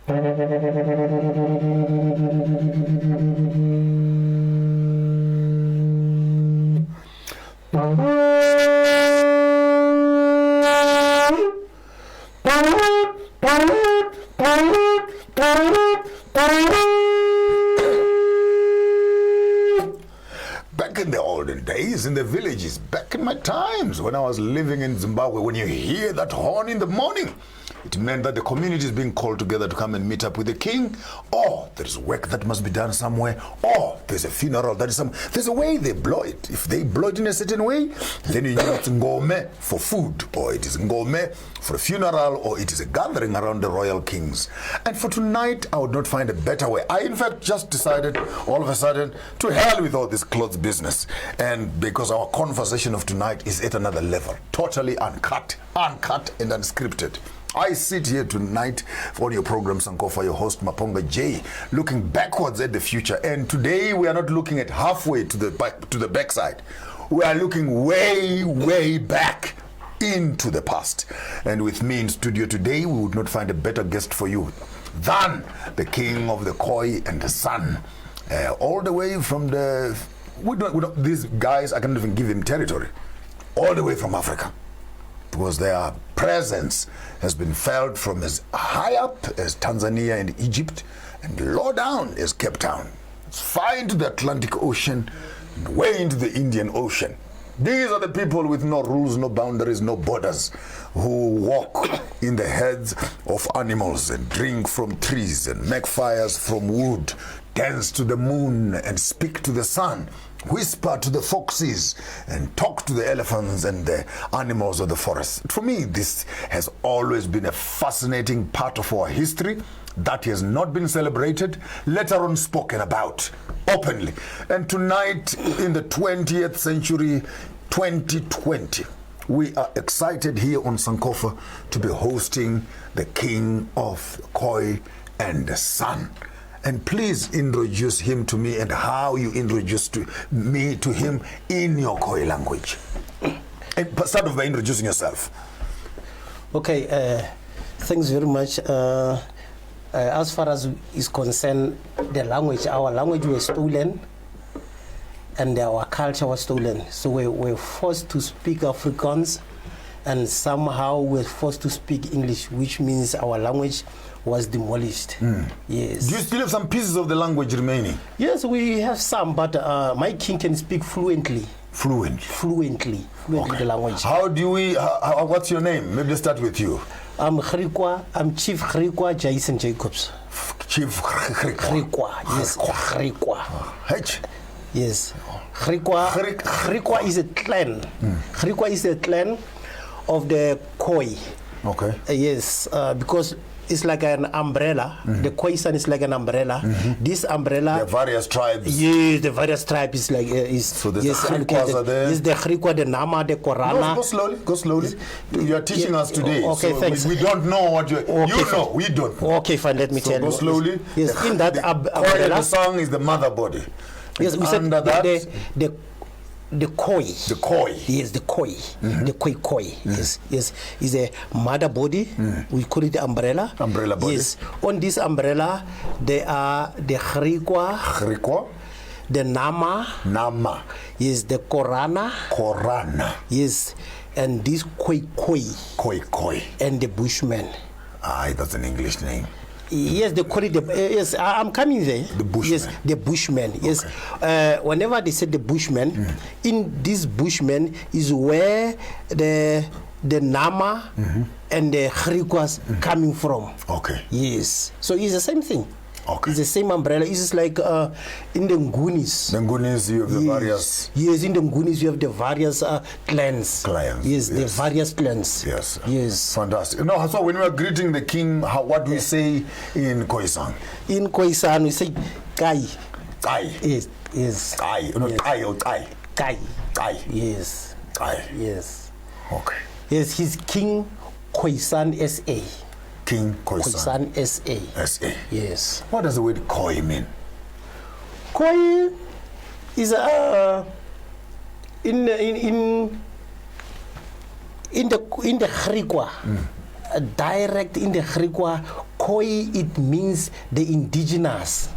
Back in the olden days, in the villages, back in my times when I was living in Zimbabwe, when you hear that horn in the morning, it meant that the community is being called together to come and meet up with the king, or there's work that must be done somewhere, or there's a funeral that is there's a way they blow it. If they blow it in a certain way, then you know it's ngome for food, or it is ngome for a funeral, or it is a gathering around the royal kings. And for tonight, I would not find a better way. I, in fact, just decided all of a sudden to hell with all this clothes business. And because our conversation of tonight is at another level, totally uncut and unscripted. I sit here tonight on your program, Sankofa, your host, Maponga J, looking backwards at the future. And today we are not looking at halfway to the backside. We are looking way back into the past. And with me in studio today, we would not find a better guest for you than the king of the Khoi and the San. All the way from these guys, I can't even give him territory. All the way from Africa. Because their presence has been felt from as high up as Tanzania and Egypt, and low down as Cape Town. It's far into the Atlantic Ocean and way into the Indian Ocean. These are the people with no rules, no boundaries, no borders, who walk in the heads of animals and drink from trees and make fires from wood, dance to the moon and speak to the sun, whisper to the foxes and talk to the elephants and the animals of the forest. For me, this has always been a fascinating part of our history that has not been celebrated, let alone spoken about openly. And tonight, in the 20th century, 2020, we are excited here on Sankofa to be hosting the King of Khoi and the San. And please introduce him to me and how you introduced me to him in your Khoi language. And start off by introducing yourself. Okay, thanks very much. As far as is concerned, the language, our language was stolen and our culture was stolen. So we were forced to speak Afrikaans, and somehow we're forced to speak English, which means our language was demolished. Yes. Do you still have some pieces of the language remaining? Yes, we have some, but my king can speak fluently. Fluently Okay. the language. How do we, what's your name? Maybe let's start with you. I'm Chief Khirikwa Jason Jacobs. Chief Khirikwa, yes, Khirikwa. H? Yes. Khirikwa is a clan. Khirikwa is a clan of the Khoi. Okay. Yes, because it's like an umbrella. The KhoiSan is like an umbrella. This umbrella. There are various tribes. Yes, the various tribes is like So the Khirikwas are there. Yes, the Khirikwa, the Nama, the Korana. No, go slowly. You are teaching us today. Okay, so thanks. We don't know what you. Okay, you know, we don't know. Okay, fine. Let me tell you. Go slowly. Yes, in that umbrella. The song is the mother body. Yes, we said that the Khoi. The Khoi. Yes, the Khoi. The Khoi. Yes, is a mother body. We call it the umbrella. Umbrella body. Yes, on this umbrella there are the Khirikwa, the Nama. Yes, the Korana. Yes, and this Khoi. And the Bushman. That's an English name. Yes, they call it yes, I'm coming there. The Bushman. Yes, the Bushman. Yes. Okay. Whenever they say the Bushman, in this Bushman is where the Nama and the Khirikwas coming from. Okay. Yes. So it's the same thing. Okay. It's the same umbrella. It's just like in the Ngunis. The Ngunis, you have the various. Yes, in the Ngunis you have the various clans. Yes, the various clans. Yes. Fantastic. No, so when we are greeting the king, what do we say in KhoiSan? In KhoiSan we say Kai. Kai. Yes. Kai. No, yes. Kai or Kai. Kai. Yes. Kai. Yes. Okay. Yes, he's King KhoiSan SA. King KhoiSan SA. SA. Yes. What does the word Khoi mean? Khoi is in the Khirikwa, direct in the Khirikwa, Khoi, it means the indigenous.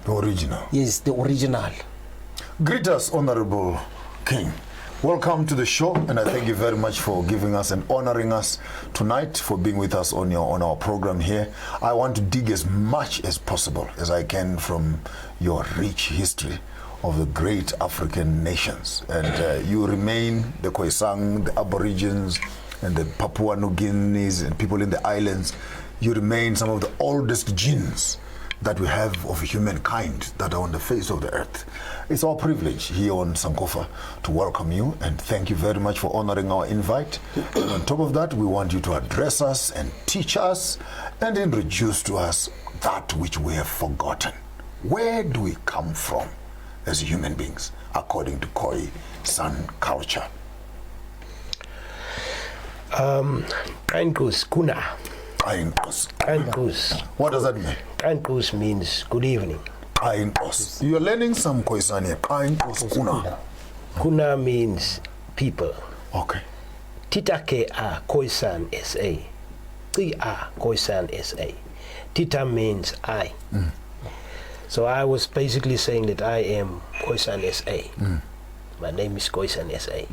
The original. Yes, the original. Greet us, Honorable King. Welcome to the show, and I thank you very much for giving us and honoring us tonight, for being with us on our program here. I want to dig as much as possible as I can from your rich history of the great African nations. And you remain the KhoiSan, the Aborigines, and the Papua New Guineas, and people in the islands. You remain some of the oldest genes that we have of humankind that are on the face of the earth. It's our privilege here on Sankofa to welcome you, and thank you very much for honoring our invite. And on top of that, we want you to address us and teach us and introduce to us that which we have forgotten. Where do we come from as human beings, according to KhoiSan culture? Kainkus, kuna. Kainkus. What does that mean? Kainkus means good evening. Kainkus. You're learning some KhoiSan here. Kainkus, kuna. Kuna means people. Okay. Tita ke a KhoiSan SA. Ti a KhoiSan SA. Tita means I. So I was basically saying that I am KhoiSan SA. My name is KhoiSan SA.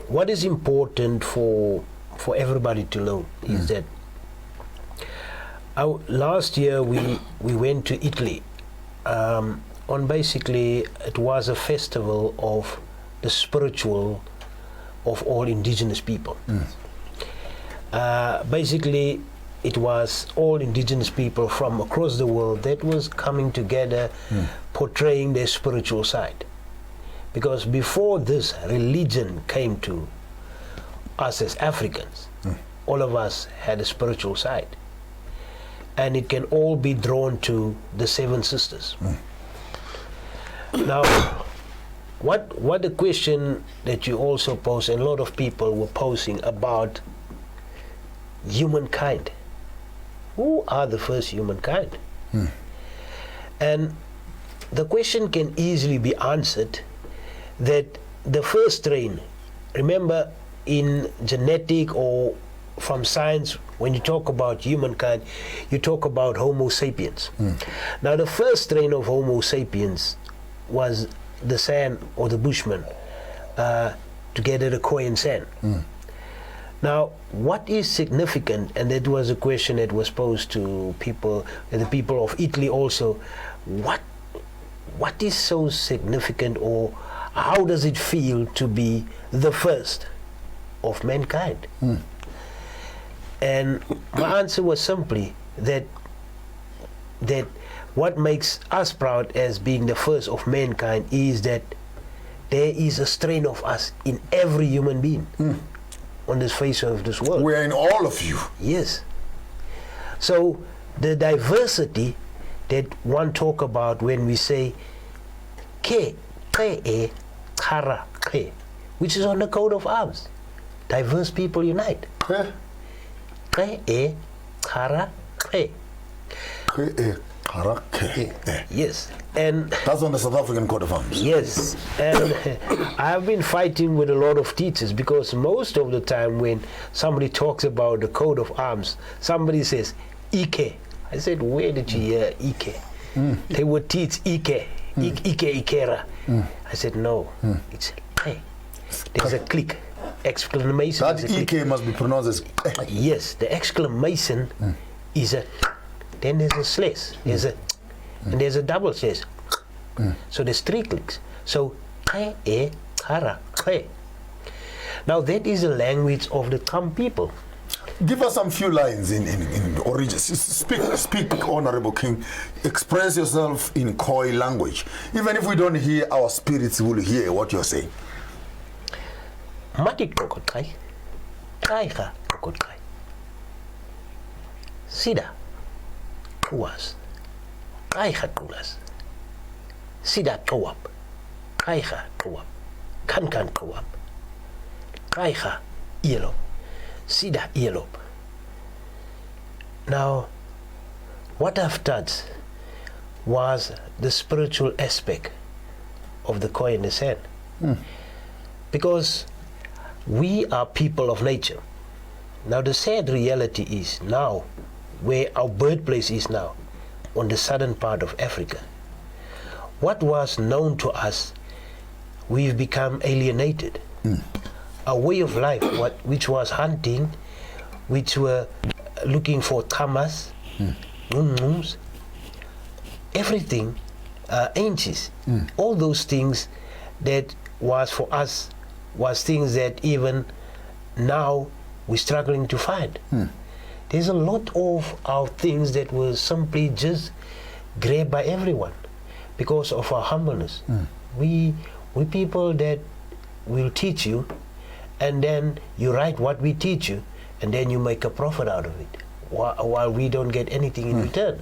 What is important for everybody to know is that last year we went to Italy on basically, it was a festival of the spiritual of all indigenous people. Basically, it was all indigenous people from across the world that was coming together, portraying their spiritual side. Because before this, religion came to us as Africans. All of us had a spiritual side. And it can all be drawn to the Seven Sisters. Now, what the question that you also posed, and a lot of people were posing about humankind. Who are the first humankind? And the question can easily be answered that the first strain, remember in genetic or from science, when you talk about humankind, you talk about Homo sapiens. Now the first strain of Homo sapiens was the San or the Bushman, together the Khoi and San. Now what is significant, and that was a question that was posed to people, and the people of Italy also, what is so significant, or how does it feel to be the first of mankind? And my answer was simply that what makes us proud as being the first of mankind is that there is a strain of us in every human being on this face of this world. We're in all of you. Yes. So the diversity that one talk about when we say ke e kara ke, which is on the coat of arms. Diverse people unite. Ke e kara ke. Ke e kara ke. Yes. And that's on the South African coat of arms. Yes. And I've been fighting with a lot of teachers, because most of the time when somebody talks about the coat of arms, somebody says Ike. I said, where did you hear Ike? They would teach Ike. Ike Ikera. I said, no, it's Ke. There's a click. Exclamation. That Ike must be pronounced as Ke. Yes, the exclamation is a, then there's a slash, there's a, and there's a double slash. So there's three clicks. So Ke e kara Ke. Now that is the language of the Kham people. Give us some few lines in origin. Speak, Honorable King. Express yourself in Khoi language. Even if we don't hear, our spirits will hear what you're saying. Matik kokotkai, kaiha kokotkai. Sida, kuas, kaiha kulas. Sida kawap, kaiha kawap, kan kawap, kaiha yellow. Sida yellow. Now, what I've touched was the spiritual aspect of the Khoi and the San. Because we are people of nature. Now the sad reality is now, where our birthplace is now, on the southern part of Africa, what was known to us, we've become alienated. Our way of life, which was hunting, which were looking for tamas, everything, inches, all those things that was for us was things that even now we're struggling to find. There's a lot of our things that were simply just grabbed by everyone because of our humbleness. We people that will teach you, and then you write what we teach you, and then you make a profit out of it, while we don't get anything in return.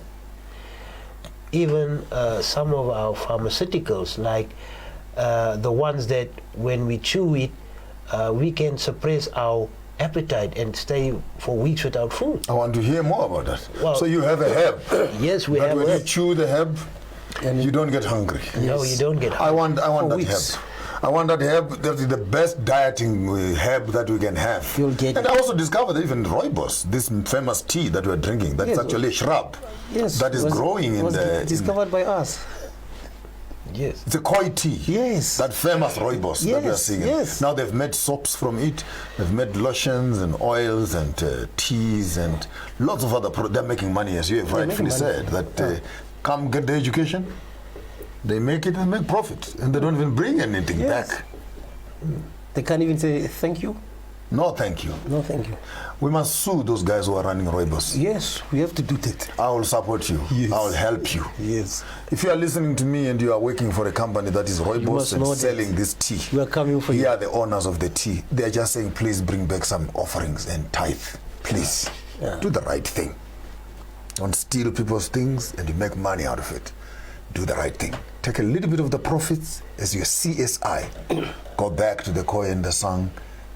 Even some of our pharmaceuticals, like the ones that when we chew it, we can suppress our appetite and stay for weeks without food. I want to hear more about that. Well, so you have a herb. Yes, we that have. When you chew the herb, you don't get hungry. No, you don't get hungry. I want that weeks. herb. I want that herb. That is the best dieting herb that we can have. You'll get and it. I also discovered that even rooibos, this famous tea that we're drinking, that's Yes. actually a shrub Yes, that is growing in was the. discovered by us. Yes. It's a koi tea. Yes. That famous rooibos that we are Yes, seeing. yes. Now they've made soaps from it. They've made lotions and oils and teas and lots of other products. They're making money, as you have They're rightfully making money. said. That come get the education, they make it and make profit, and they don't even bring anything Yes. back. They can't even say thank you. No, thank you. No, thank you. We must sue those guys who are running rooibos. Yes, we have to do that. I will support you. Yes. I will help you. Yes. If you are listening to me and you are working for a company that is must rooibos and know that selling this tea, we are coming for here you. are the owners of the tea. They are just saying, please bring back some offerings and tithe. Please. Yeah. Do the right thing. Don't steal people's things and you make money out of it. Do the right thing. Take a little bit of the profits as your CSI. Go back to the koi and the sang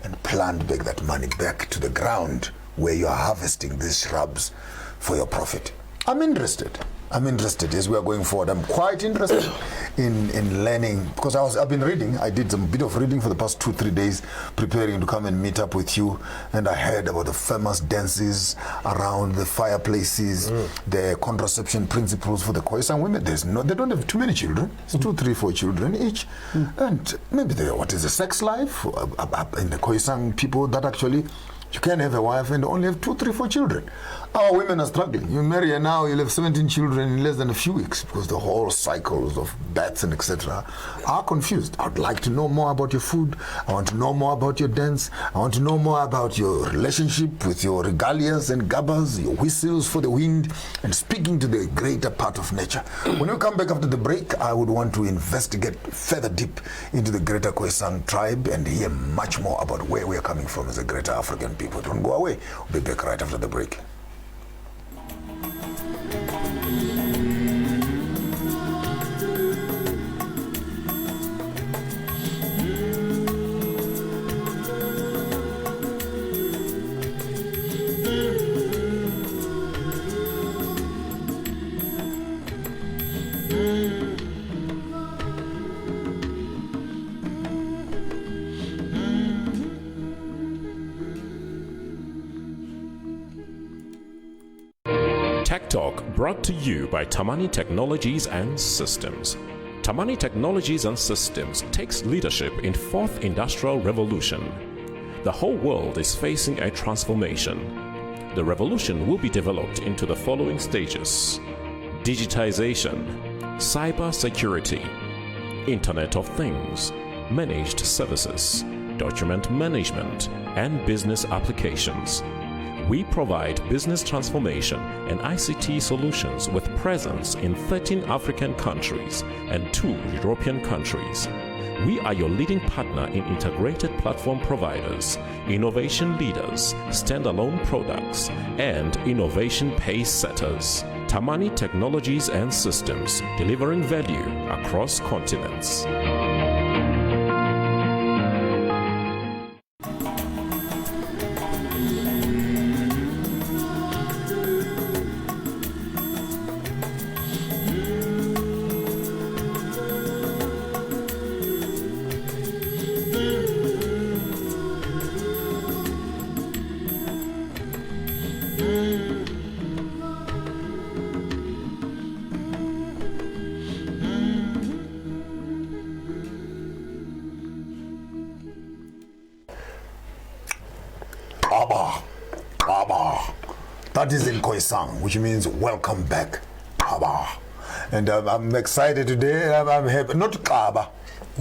and plant back that money back to the ground where you are harvesting these shrubs for your profit. I'm interested as we are going forward. I'm quite interested in learning, because I've been reading. I did some bit of reading for the past 2-3 days, preparing to come and meet up with you. And I heard about the famous dances around the fireplaces, the contraception principles for the KhoiSan women. They don't have too many children. It's 2, 3, 4 children each. And maybe what is the sex life in the KhoiSan people that actually you can have a wife and only have 2, 3, 4 children. Our women are struggling. You marry her now, you'll have 17 children in less than a few weeks, because the whole cycles of births and etc. are confused. I would like to know more about your food. I want to know more about your dance. I want to know more about your relationship with your regalias and gabas, your whistles for the wind, and speaking to the greater part of nature. When we come back after the break, I would want to investigate further deep into the greater KhoiSan tribe and hear much more about where we are coming from as a greater African people. Don't go away. We'll be back right after the break. Tech Talk brought to you by Tamani Technologies and Systems. Tamani Technologies and Systems takes leadership in fourth industrial revolution. The whole world is facing a transformation. The revolution will be developed into the following stages: digitization, cyber security, Internet of Things, managed services, document management, and business applications. We provide business transformation and ICT solutions with presence in 13 African countries and 2 European countries. We are your leading partner in integrated platform providers, innovation leaders, standalone products, and innovation pace setters. Tamani Technologies and Systems, delivering value across continents. That is in KhoiSan, which means welcome back. Kaba. And I'm excited today. I'm happy. Not Kaba.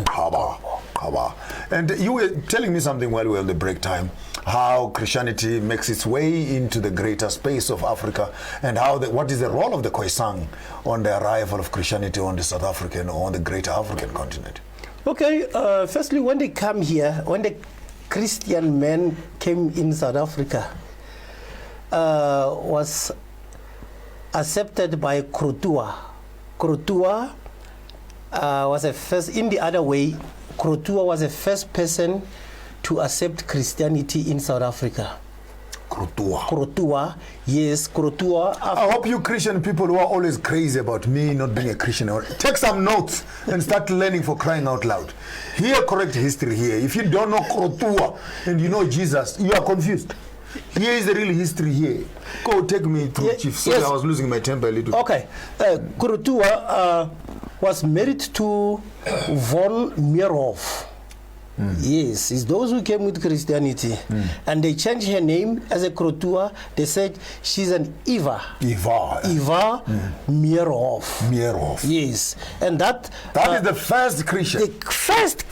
Kaba. Kaba. And you were telling me something while we were on the break time, how Christianity makes its way into the greater space of Africa, and how what is the role of the KhoiSan on the arrival of Christianity on the South African or on the greater African continent. Okay, firstly, when they come here, when the Christian men came in South Africa, was accepted by Cultur. Cultur was the first, in the other way, Cultur was the first person to accept Christianity in South Africa. Cultur, yes, Cultur. I hope you Christian people who are always crazy about me not being a Christian, take some notes and start learning, for crying out loud. Here, correct history here. If you don't know Cultur and you know Jesus, you are confused. Here is the real history here. Go take me through, Chief. Sorry, yes. I was losing my temper a little. Okay. Cultur was married to von Mierhoff. Yes, it's those who came with Christianity. And they changed her name as a Cultur. They said she's an Eva Mierhoff. Mierhoff. Yes. And that is the first Christian. The first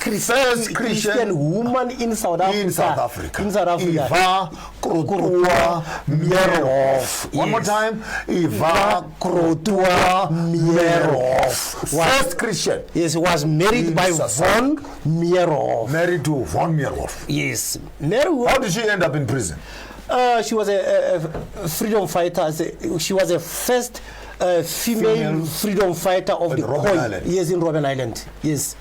Christian woman in South Africa. Eva Cultur Mierhoff. One more time. Eva Cultur Mierhoff. First Christian. Yes, was married by von Mierhoff. Married to von Mierhoff. Yes. How did she end up in prison? She was a freedom fighter. She was the first female freedom fighter of the Robben Island. Yes, in Robben Island. Yes.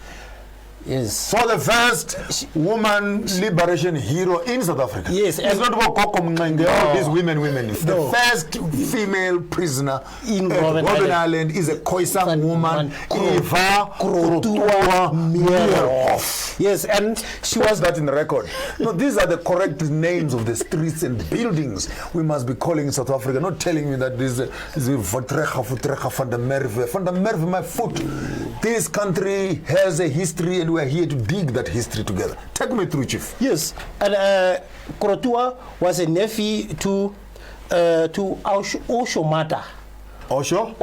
Yes. So the first woman liberation hero in South Africa. Yes. It's not about Koko Mngenge, all these women. The first female prisoner in Robben Island is a KhoiSan woman, Eva Cultur Mierhoff. Yes, and she was that in the record. No, these are the correct names of the streets and buildings we must be calling in South Africa, not telling me that this is Votrecha van der Merwe, my foot. This country has a history and we are here to dig that history together. Take me through, Chief. Yes, and Cultur was a nephew to Osho Mata. Osho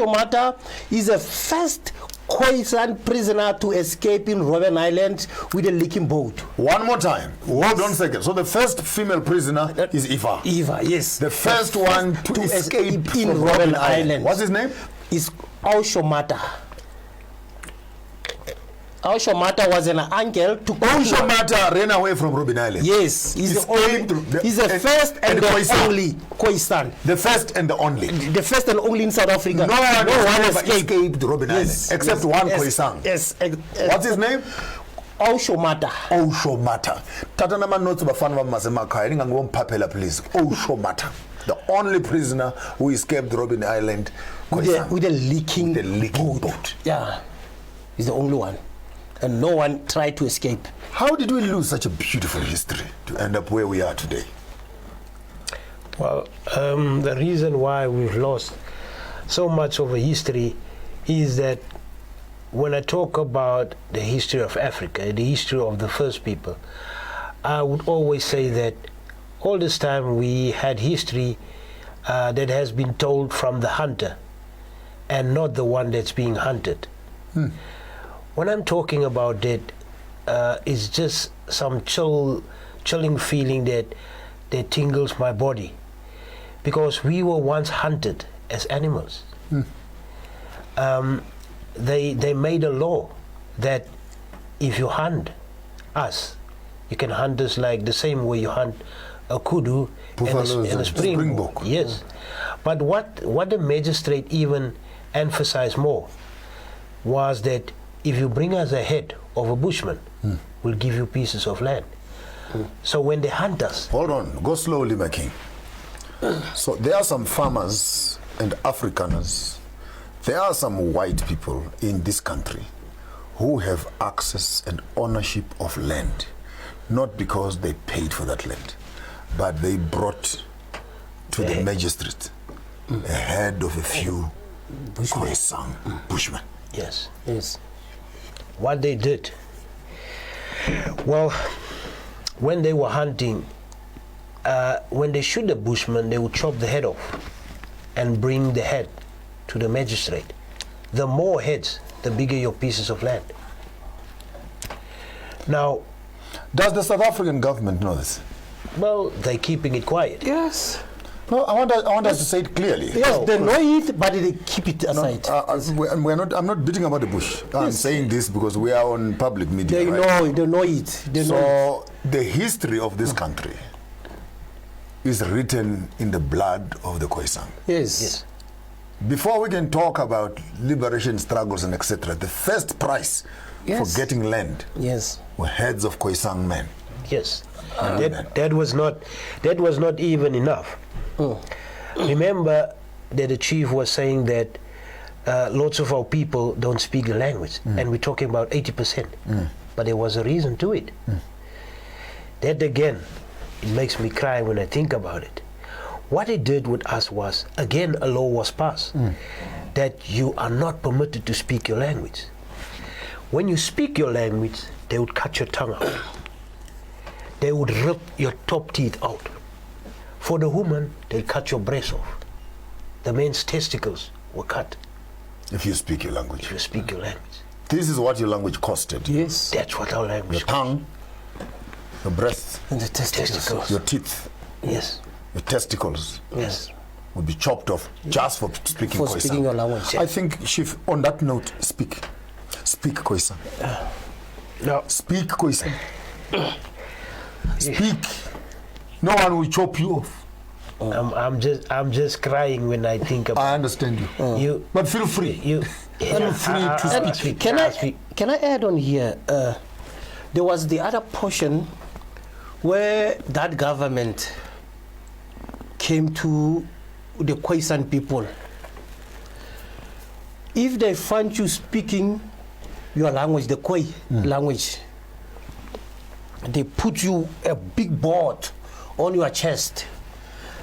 Mata is the first KhoiSan prisoner to escape in Robben Island with a leaking boat. One more time. Hold on a second. So the first female prisoner is Eva. Eva, yes. The first one to escape in Robben Island. What's his name? Is Osho Mata. Osho Mata was an uncle to Osho Mata ran away from Robben Island. Yes, he's the first and the only KhoiSan. The first and the only. The first and only in South Africa. No one escaped Robben Island except one KhoiSan. Yes. What's his name? Osho Mata. Osho Mata. Tata nama notes bafana bamasemaka. Ningangompapela please. Osho Mata. The only prisoner who escaped Robben Island with a leaking boat. Yeah. He's the only one. And no one tried to escape. How did we lose such a beautiful history to end up where we are today? Well, the reason why we've lost so much of a history is that when I talk about the history of Africa, the history of the first people, I would always say that all this time we had history that has been told from the hunter and not the one that's being hunted. When I'm talking about that, it's just some chilling feeling that tingles my body, because we were once hunted as animals. They made a law that if you hunt us, you can hunt us like the same way you hunt a kudu and a springbok. Yes, but what the magistrate even emphasized more was that if you bring us a head of a bushman, we'll give you pieces of land. So when they hunt us... Hold on, go slowly, my king. So there are some farmers and Afrikaners, there are some white people in this country who have access and ownership of land, not because they paid for that land, but they brought to the magistrate a head of a few bushmen. Yes. What they did, well, when they were hunting when they shoot the bushman, they would chop the head off and bring the head to the magistrate. The more heads, the bigger your pieces of land. Now, does the South African government know this? well, they're keeping it quiet. Yes. No, I want us to say it clearly. Yes, they know it, but they keep it aside. I'm not beating about the bush. I'm saying this because we are on public media. They right? know it. They know So the history of this country is written in the blood of the KhoiSan. it. Yes. Yes. Before we can talk about liberation struggles and etc., the first price Yes. for getting land Yes. were heads of KhoiSan men. Yes. That was not even enough. Remember that the chief was saying that lots of our people don't speak the language, and we're talking about 80%. But there was a reason to it. That again, it makes me cry when I think about it. What it did with us was, again, a law was passed that you are not permitted to speak your language. When you speak your language, they would cut your tongue out. They would rip your top teeth out. For the woman, they'd cut your breast off. The men's testicles were cut If you speak your language. if you speak your language. This is what your language costed. Yes. That's what our Your language tongue, your breasts, And the testicles. your teeth, Yes, your testicles yes. would be chopped off just for speaking For KhoiSan. speaking your language. I think, Chief, on that note, speak. Speak KhoiSan. Now, Speak KhoiSan. Speak. No one will chop you off. I'm just crying when I think I about understand you. you. But feel free. You. Feel free to I'll speak. Can I add on here? There was the other portion where that government came to the KhoiSan people. If they find you speaking your language, the Khoi language, they put you a big board on your chest.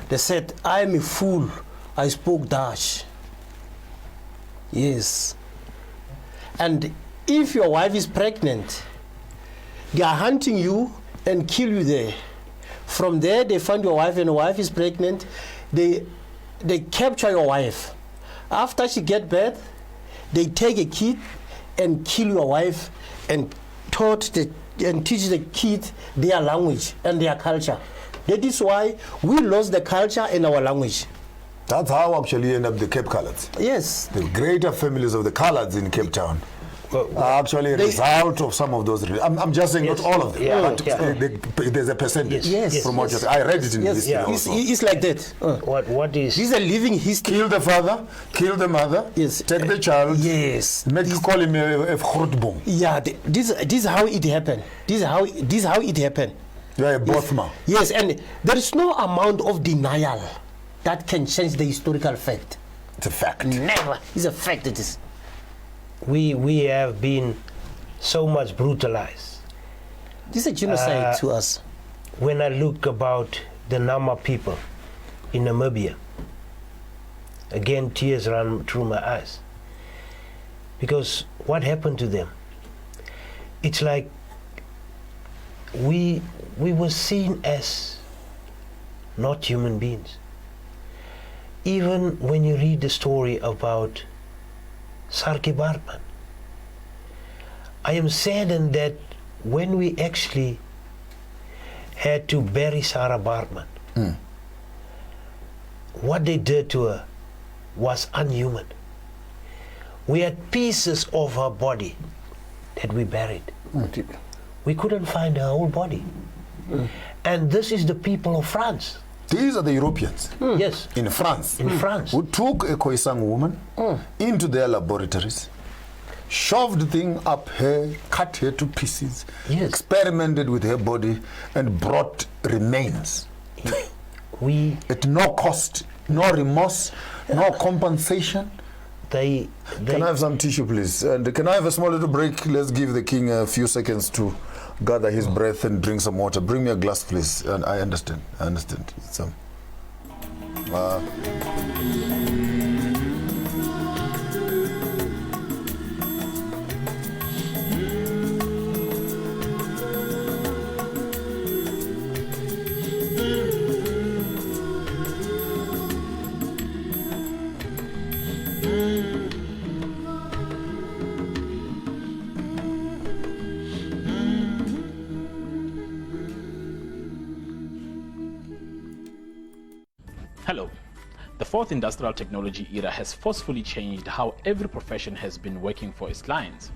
They said, I am a fool, I spoke Dutch. Yes. And if your wife is pregnant, they are hunting you and kill you there. From there, they find your wife and your wife is pregnant. They capture your wife. After she get birth, they take a kid and kill your wife and teach the kid their language and their culture. That is why we lost the culture and our language. That's how actually end up the Cape Coloureds. Yes. The greater families of the Coloureds in Cape Town are actually a result of some of those. I'm just saying Yes. not all of them, Yeah. but Yeah. there's a percentage Yes. from what you're saying. I read it in Yes, history Yeah. it's, also. it's like that. What is? This is a living history. Kill the father, kill the mother, Yes. take the child, Yes. call him a grootboom. Yeah, this is how it happened. This is how it happened. You are a Baartman. Yes, and there is no amount of denial that can change the historical fact. It's a fact. Never. It's a fact. It is. We have been so much brutalized. This is a genocide to us. When I look about the Nama people in Namibia, again tears run through my eyes. Because what happened to them? It's like we were seen as not human beings. Even when you read the story about Sarki Baartman, I am saddened that when we actually had to bury Sarah Baartman, what they did to her was unhuman. We had pieces of her body that we buried. We couldn't find her whole body. And this is the people of France. These are the Europeans Yes, in France in France. who took a KhoiSan woman into their laboratories, shoved the thing up her, cut her to pieces, Yes. experimented with her body, and brought remains We, at no cost, no remorse, no compensation. they Can I have some tissue, please? And can I have a small little break? Let's give the king a few seconds to gather his breath and drink some water. Bring me a glass, please. And I understand. It's, Hello. The fourth industrial technology era has forcefully changed how every profession has been working for its clients.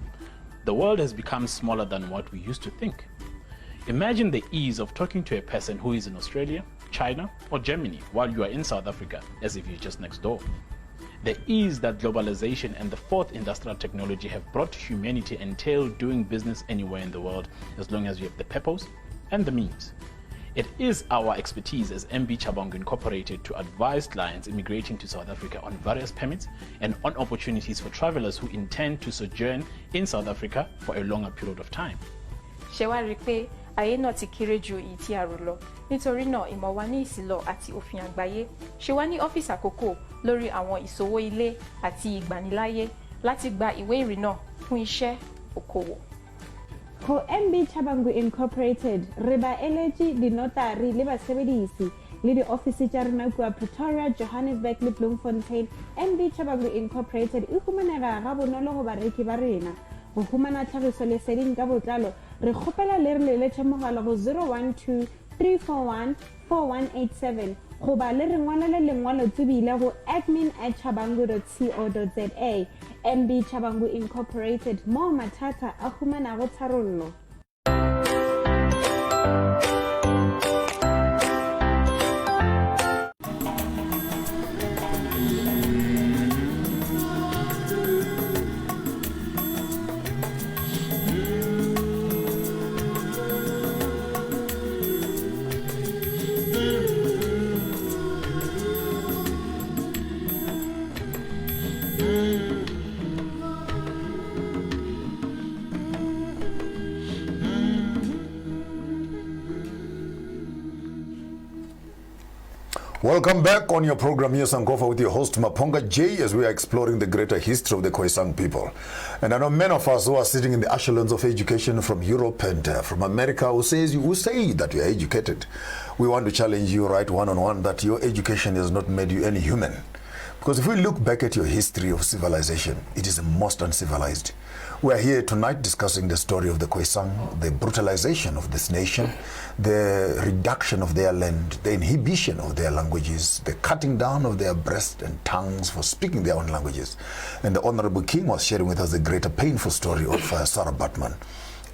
The world has become smaller than what we used to think. Imagine the ease of talking to a person who is in Australia, China, or Germany while you are in South Africa, as if you're just next door. The ease that globalization and the fourth industrial technology have brought to humanity entail doing business anywhere in the world as long as you have the purpose and the means. It is our expertise as MB Chabangu Incorporated to advise clients immigrating to South Africa on various permits and on opportunities for travelers who intend to sojourn in South Africa for a longer period of time. Ṣé rí pé ayé náà ti kéré ju èyí tí a rò lọ. Nítorí náà ìmọ̀ wa ní ìsìlọ̀ àti òfin àgbáyé ṣe wá ní ọ́fíìsì àkókò lórí àwọn ìṣòwò ilé àti ìgbaniláyé láti gba ìwé ìrìnnà fún iṣẹ́ òkòwò. Ho MB Chabangu Incorporated, reba eleji di notary le basebedisi le di office tsa rena kwa Pretoria, Johannesburg le Bloemfontein. MB Chabangu Incorporated e humanega ga bonolo go bareki ba rena. Go humana tlhagiso leseding ka botlalo re kgopela le re leletse mogala go 012 341 4187 go ba le re ngwalele lengwalo tsebile go admin@chabangu.co.za. MB Chabangu Incorporated, mo mathata a humanago tharollo. Welcome back on your program here, Sankofa, with your host Maponga J, as we are exploring the greater history of the KhoiSan people. And I know many of us who are sitting in the echelons of education from Europe and from America who say that you are educated. We want to challenge you right one-on-one that your education has not made you any human. Because if we look back at your history of civilization, it is the most uncivilized. We are here tonight discussing the story of the KhoiSan, the brutalization of this nation, the reduction of their land, the inhibition of their languages, the cutting down of their breasts and tongues for speaking their own languages. And the Honorable King was sharing with us the greater painful story of Sarah Baartman.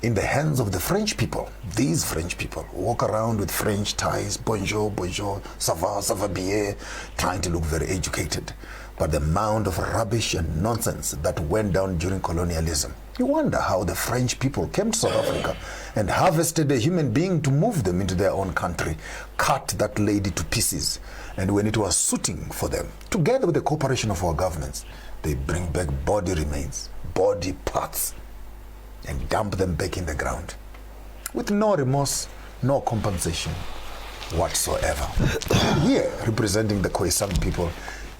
In the hands of the French people, these French people walk around with French ties, bonjour, bonjour, ça va bien, trying to look very educated. But the amount of rubbish and nonsense that went down during colonialism. You wonder how the French people came to South Africa and harvested a human being to move them into their own country, cut that lady to pieces. And when it was suiting for them, together with the cooperation of our governments, they bring back body remains, body parts, and dump them back in the ground with no remorse, no compensation whatsoever. Here, representing the KhoiSan people,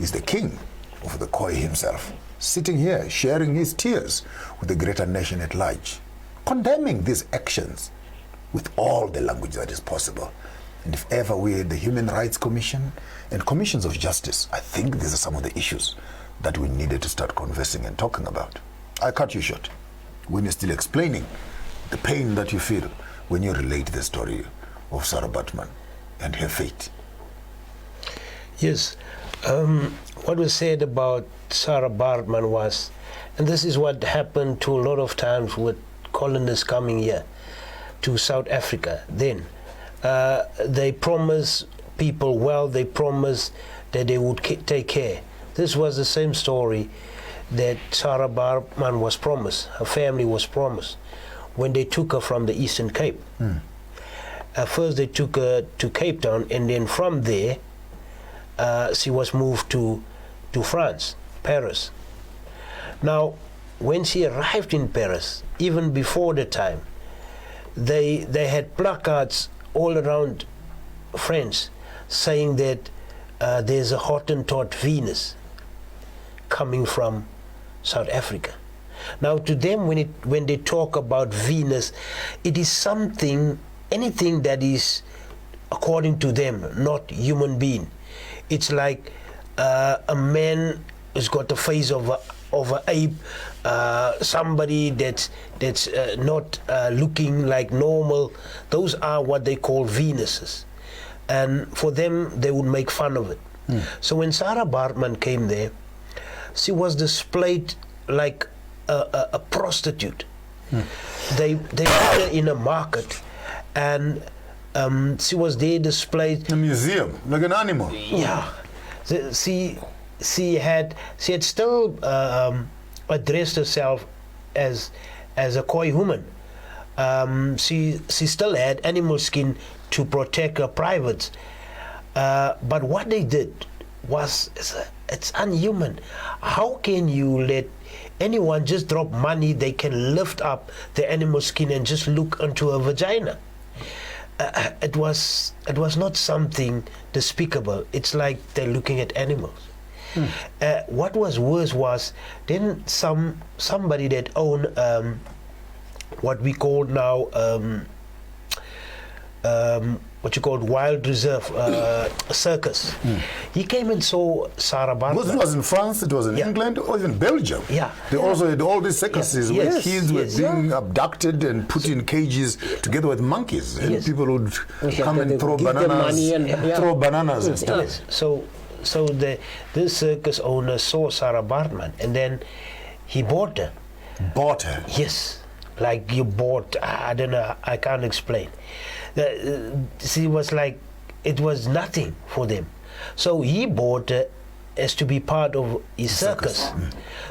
is the king of the Khoi himself, sitting here sharing his tears with the greater nation at large, condemning these actions with all the language that is possible. And if ever we had the Human Rights Commission and commissions of justice, I think these are some of the issues that we needed to start conversing and talking about. I cut you short when you're still explaining the pain that you feel when you relate the story of Sarah Baartman and her fate. Yes. What was said about Sarah Baartman was, and this is what happened to a lot of times with colonists coming here to South Africa. Then they promised people well, they promised that they would take care. This was the same story that Sarah Baartman was promised, her family was promised, when they took her from the Eastern Cape. First they took her to Cape Town, and then from there she was moved to France, Paris. Now, when she arrived in Paris, even before the time, they had placards all around France saying that there's a Hottentot Venus coming from South Africa. Now, to them, when they talk about Venus, it is something, anything that is, according to them, not human being. It's like a man who's got the face of an ape, somebody that's not looking like normal. Those are what they call Venuses. And for them, they would make fun of it. So when Sarah Baartman came there, she was displayed like a prostitute. They put her in a market, and she was there displayed. A museum, like an animal. Yeah, she had still addressed herself as a Khoi woman. She still had animal skin to protect her privates. But what they did was, it's unhuman. How can you let anyone just drop money, they can lift up the animal skin and just look into a vagina? It was not something despicable. It's like they're looking at animals. What was worse was then somebody that owned what we call now what you call wild reserve circus. He came and saw Sarah Baartman. It was in France, it was in England, or even Belgium. Yeah. They also had all these circuses where Yes, kids were yes. being abducted and put in cages together with monkeys. And Yes. people would come and throw give them bananas, money and- throw bananas and stuff. Yes. So this circus owner saw Sarah Baartman, and then he bought her. Bought her. Yes, like you bought. I don't know. I can't explain. She was like, it was nothing for them. So he bought her as to be part of his circus.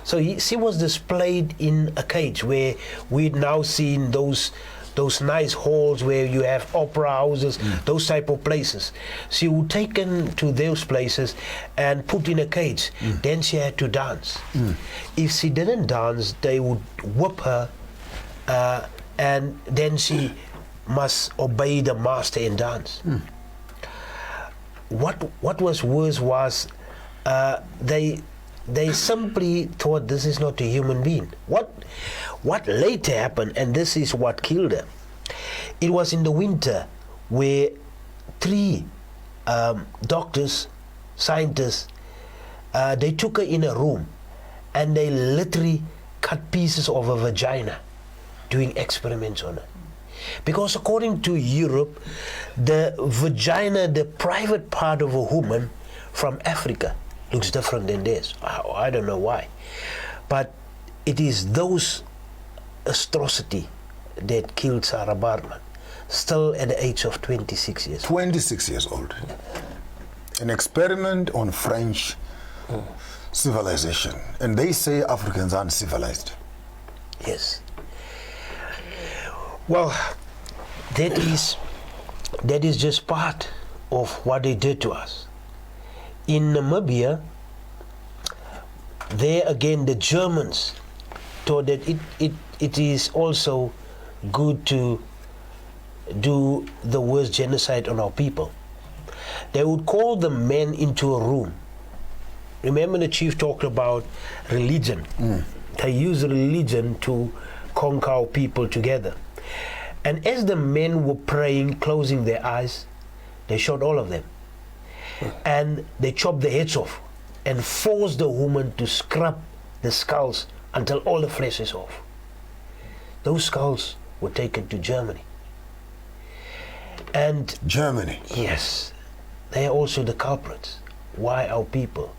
So she was displayed in a cage where we'd now seen those nice halls where you have opera houses, those type of places. She was taken to those places and put in a cage. Then she had to dance. If she didn't dance, they would whip her, and then she must obey the master and dance. What was worse was they simply thought this is not a human being. What later happened, and this is what killed her, it was in the winter where 3 doctors, scientists, they took her in a room and they literally cut pieces of her vagina doing experiments on her. Because according to Europe, the vagina, the private part of a woman from Africa, looks different than theirs. I don't know why. But it is those atrocities that killed Sarah Baartman, still at the age of 26 years. 26 years old. An experiment on French civilization. And they say Africans aren't civilized. Yes. Well, that is just part of what they did to us. In Namibia, there again the Germans thought that it is also good to do the worst genocide on our people. They would call the men into a room. Remember the chief talked about religion. They use religion to conquer our people together. And as the men were praying, closing their eyes, they shot all of them. And they chopped the heads off and forced the woman to scrub the skulls until all the flesh is off. Those skulls were taken to Germany. And Germany. yes, they are also the culprits. Why our people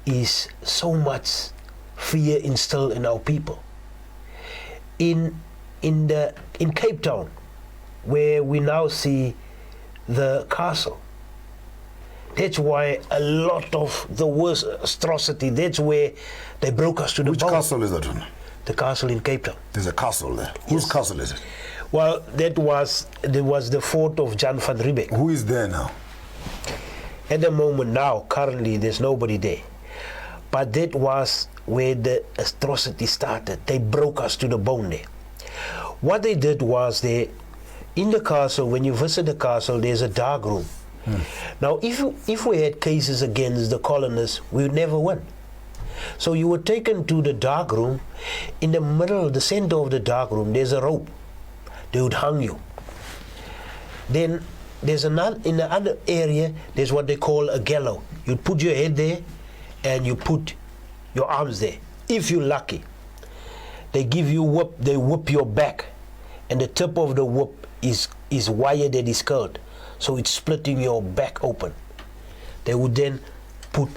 is so much fear instilled in our people. In Cape Town, where we now see the castle, that's why a lot of the worst atrocity, that's where they broke us to the Which bone. castle is that one? The castle in Cape Town. There's a castle there. Whose castle is it? Well, there was the fort of Jan van Riebeeck. Who is there now? At the moment now, currently, there's nobody there. But that was where the atrocity started. They broke us to the bone there. What they did was in the castle, when you visit the castle, there's a dark room. Now, if we had cases against the colonists, we would never win. So you were taken to the dark room. In the middle, the center of the dark room, there's a rope. They would hang you. Then there's in the other area, there's what they call a gallows. You put your head there, and you put your arms there. If you're lucky, they give you whip. They whip your back, and the tip of the whip is wire that is curled, so it's splitting your back open. They would then put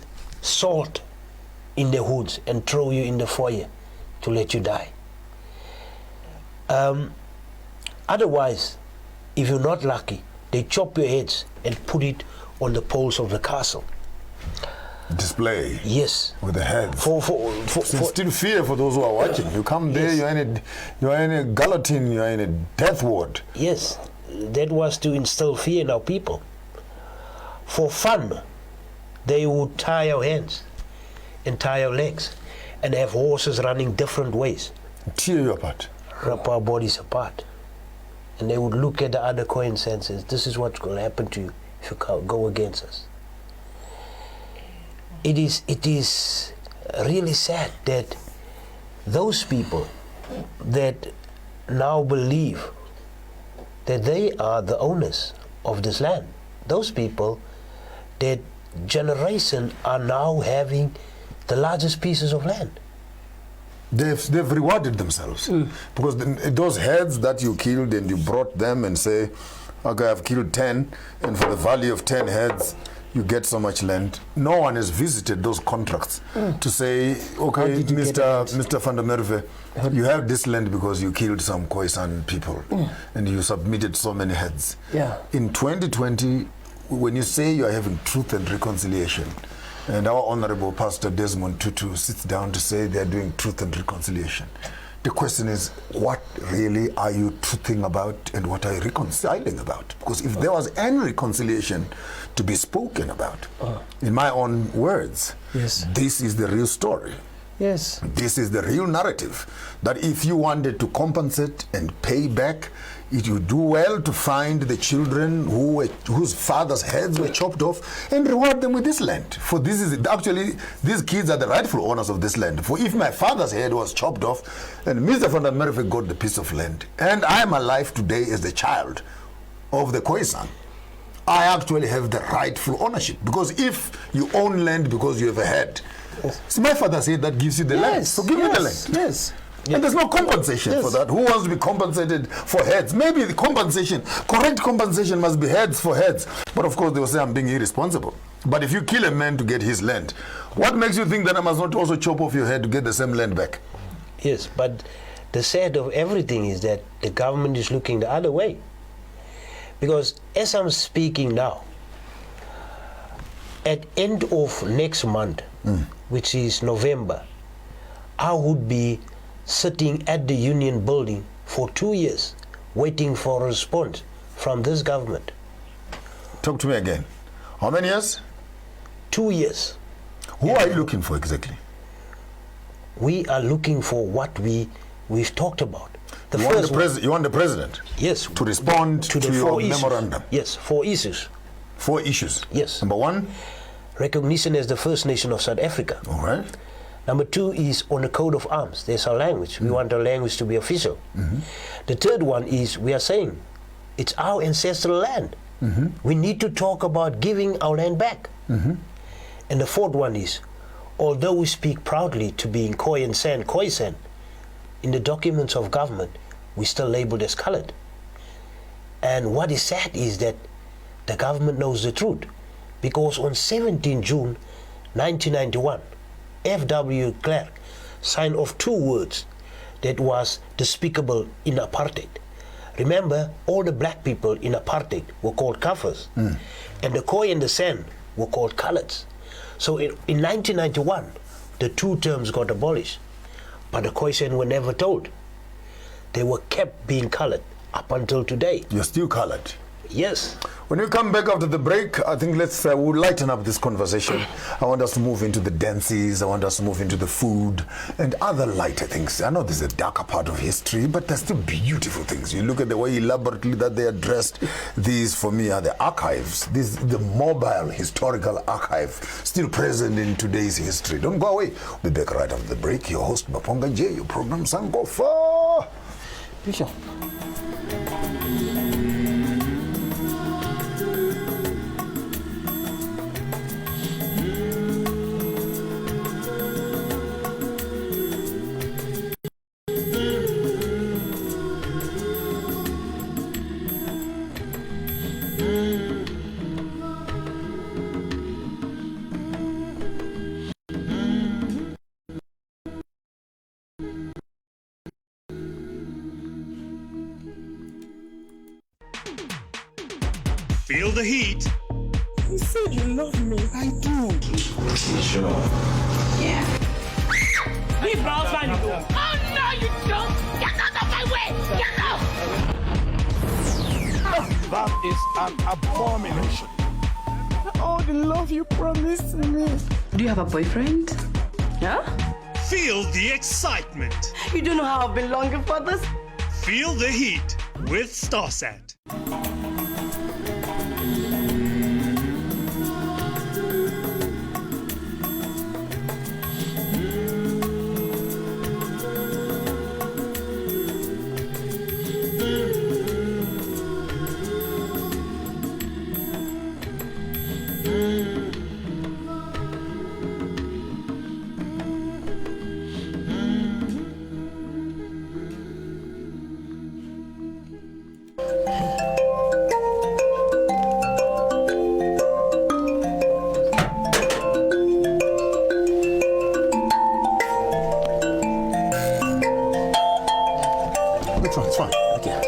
salt in the hoods and throw you in the foyer to let you die. Otherwise, if you're not lucky, they chop your heads and put it on the poles of the castle. Display. Yes. With the heads. For Still fear for those who are watching. You come there, Yes. you're in a guillotine, you're in a death ward. Yes, that was to instill fear in our people. For fun, they would tie our hands and tie our legs and have horses running different ways, Tear you apart. rip our bodies apart. And they would look at the other KhoiSan and say, this is what's going to happen to you if you go against us. It is really sad that those people that now believe that they are the owners of this land, those people, that generation are now having the largest pieces of land. They've rewarded themselves because those heads that you killed and you brought them and say, okay, I've killed 10, and for the value of 10 heads you get so much land. No one has visited those contracts to say, okay, Mr. Van der Merwe, you have this land because you killed some KhoiSan people and you submitted so many heads. Yeah. In 2020, when you say you are having truth and reconciliation, and our Honorable Pastor Desmond Tutu sits down to say they are doing truth and reconciliation, the question is, what really are you truthing about and what are you reconciling about? Because if there was any reconciliation to be spoken about, in my own words, Yes. this is the real story. Yes. This is the real narrative, that if you wanted to compensate and pay back, it would do well to find the children whose fathers' heads were chopped off and reward them with this land. For this is actually, these kids are the rightful owners of this land. For if my father's head was chopped off and Mr. Van der Merwe got the piece of land, and I'm alive today as the child of the KhoiSan, I actually have the rightful ownership. Because if you own land because you have a head, so my father said that gives you the land. So give me the land. Yes. And there's no compensation for that. Who wants to be compensated for heads? Maybe the compensation, correct compensation must be heads for heads. But of course they will say I'm being irresponsible. But if you kill a man to get his land, what makes you think that I must not also chop off your head to get the same land back? Yes, but the sad of everything is that the government is looking the other way. Because as I'm speaking now, at end of next month, which is November, I would be sitting at the Union building for 2 years waiting for a response from this government. Talk to me again. How many years? 2 years. Who are you looking for exactly? We are looking for what we've talked about. You want the president? Yes. To respond to the your 4 issues. memorandum? Yes, 4 issues. 4 issues? Yes. Number 1? Recognition as the first nation of South Africa. All right. Number 2 is on the code of arms. There's our language. We want our language to be official. The third one is we are saying it's our ancestral land. We need to talk about giving our land back. And the fourth one is, although we speak proudly to being KhoiSan, in the documents of government, we still labeled as colored. And what is sad is that the government knows the truth. Because on 17 June 1991, F.W. Clerk signed off 2 words that was despicable in apartheid. Remember, all the black people in apartheid were called Kafirs, and the Khoi and the San were called coloreds. So in 1991, the 2 terms got abolished, but the KhoiSan were never told. They were kept being colored up until today. You're still colored. Yes. When we come back after the break, I think we'll lighten up this conversation. I want us to move into the dances, I want us to move into the food and other lighter things. I know this is a darker part of history, but there's still beautiful things. You look at the way elaborately that they are dressed. These, for me, are the archives. This the mobile historical archive, still present in today's history. Don't go away. We'll be back right after the break. Your host, Maponga J, your program, Sankofa. Bishop. Feel the heat. You said you love me. I do. Sure. Yeah. Leave Baartman alone. Oh, no, you don't. Get out of my way. Get out. That is an abomination. Oh, the love you promised me. Do you have a boyfriend? Yeah? Feel the excitement. You don't know how I've been longing for this. Feel the heat with StarSat. It's fine. Okay.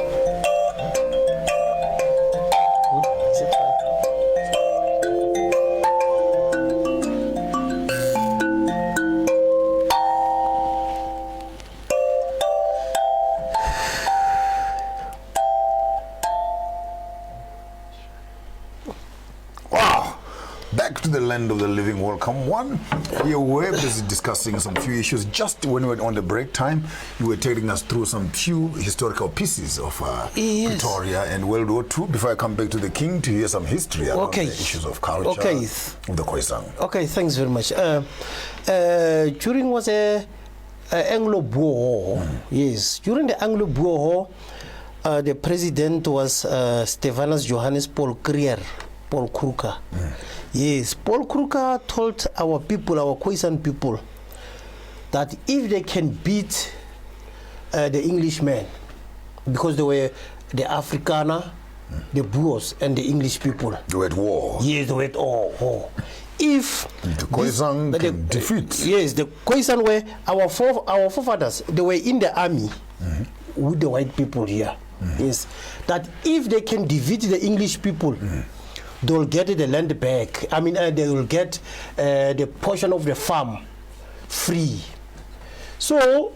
Wow. Back to the land of the living. Welcome one. We were busy discussing some few issues. Just when we were on the break time, you were taking us through some few historical pieces of Pretoria and World War II. Before I come back to the King to hear some history about the issues of culture of the KhoiSan. Okay, thanks very much. During was a Anglo-Boer. Yes, during the Anglo-Boer, the president was Stephanus Johannes Paul Kruger. Yes, Paul Kruger told our people, our KhoiSan people, that if they can beat the Englishmen, because they were the Afrikaner, the Boers, and the English people. They were at war. Yes, they were at war. If the KhoiSan can defeat. Yes, the KhoiSan were our forefathers. They were in the army with the white people here. Yes, that if they can defeat the English people, they will get the land back. I mean, they will get the portion of the farm free. So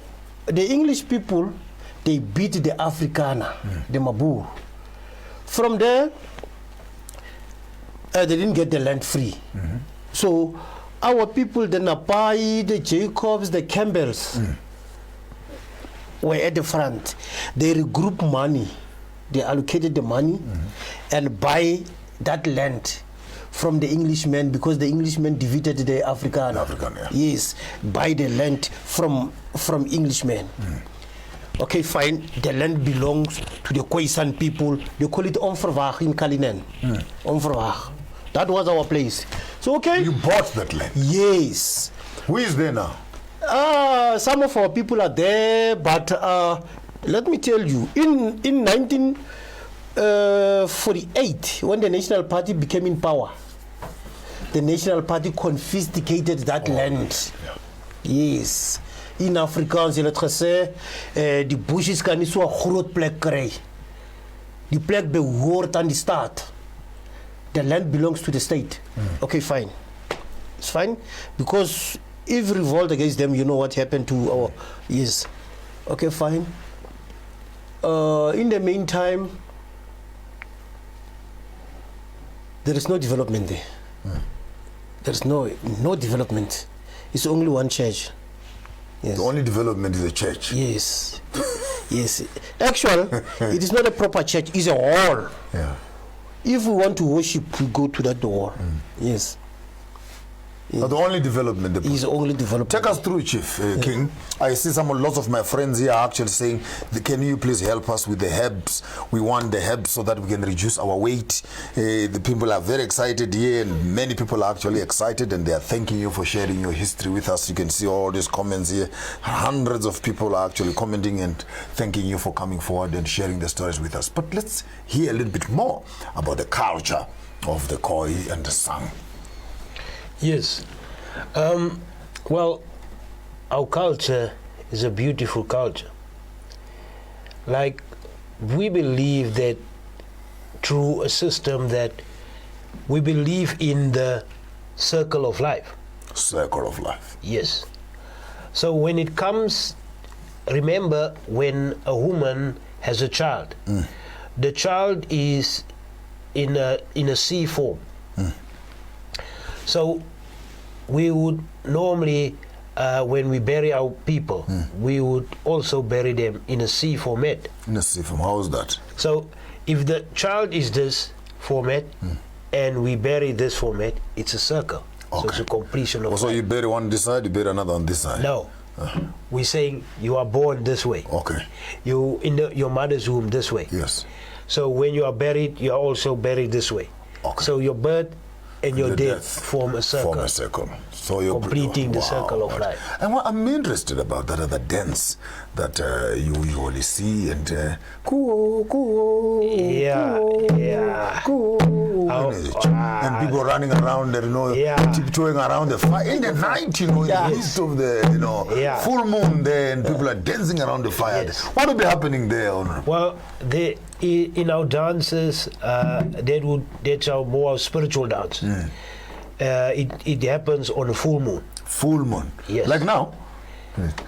the English people, they beat the Afrikaner, the Maboer. From there, they didn't get the land free. So our people, the Napai, the Jacobs, the Campbells, were at the front. They regroup money. They allocated the money and buy that land from the Englishmen, because the Englishmen defeated the Afrikaner. Yes, buy the land from Englishmen. Okay, fine. The land belongs to the KhoiSan people. They call it Onverwaag in Kalinen. Onverwaag. That was our place. So okay. You bought that land? Yes. Who is there now? Some of our people are there, but let me tell you, in 1948, when the National Party became in power, the National Party confiscated that land. Yes. In Afrikaans, hulle het gesê, die bushes kan nie so 'n groot plek kry. Die plek behoort aan die staat. The land belongs to the state. Okay, fine. It's fine, because if revolt against them, you know what happened to our... Yes. Okay, fine. In the meantime, there is no development there. There's no development. It's only one church. Yes. The only development is a church. Yes. Yes. Actually, it is not a proper church. It's a hall. Yeah. If we want to worship, we go to that hall. Yes. The only development is only development. Take us through, Chief King. I see lots of my friends here are actually saying, can you please help us with the herbs? We want the herbs so that we can reduce our weight. The people are very excited here, and many people are actually excited, and they are thanking you for sharing your history with us. You can see all these comments here. Hundreds of people are actually commenting and thanking you for coming forward and sharing the stories with us. But let's hear a little bit more about the culture of the Khoi and the San. Yes. Well, our culture is a beautiful culture. Like, we believe that through a system that we believe in the circle of life. Circle of life. Yes. So when it comes, remember, when a woman has a child, the child is in a C form. So we would normally, when we bury our people, we would also bury them in a C format. In a C form. How is that? So if the child is this format and we bury this format, it's a circle. Okay. So it's a completion of So you bury one on this side, you bury another on this side? No. We're saying you are born this way. Okay. You in your mother's womb this way. Yes. So when you are buried, you are also buried this way. Okay. So your birth and your The death form a circle. Form a circle. So you're completing the circle of life. And what I'm interested about that other dance that you usually see and and people running around, tiptoeing around the fire in the night, in the midst of the full moon there, and people are dancing around the fire. Yes. What will be happening there, Honorable? Well, in our dances, that's our more spiritual dance. It happens on a full moon. Full moon. Yes. Like now?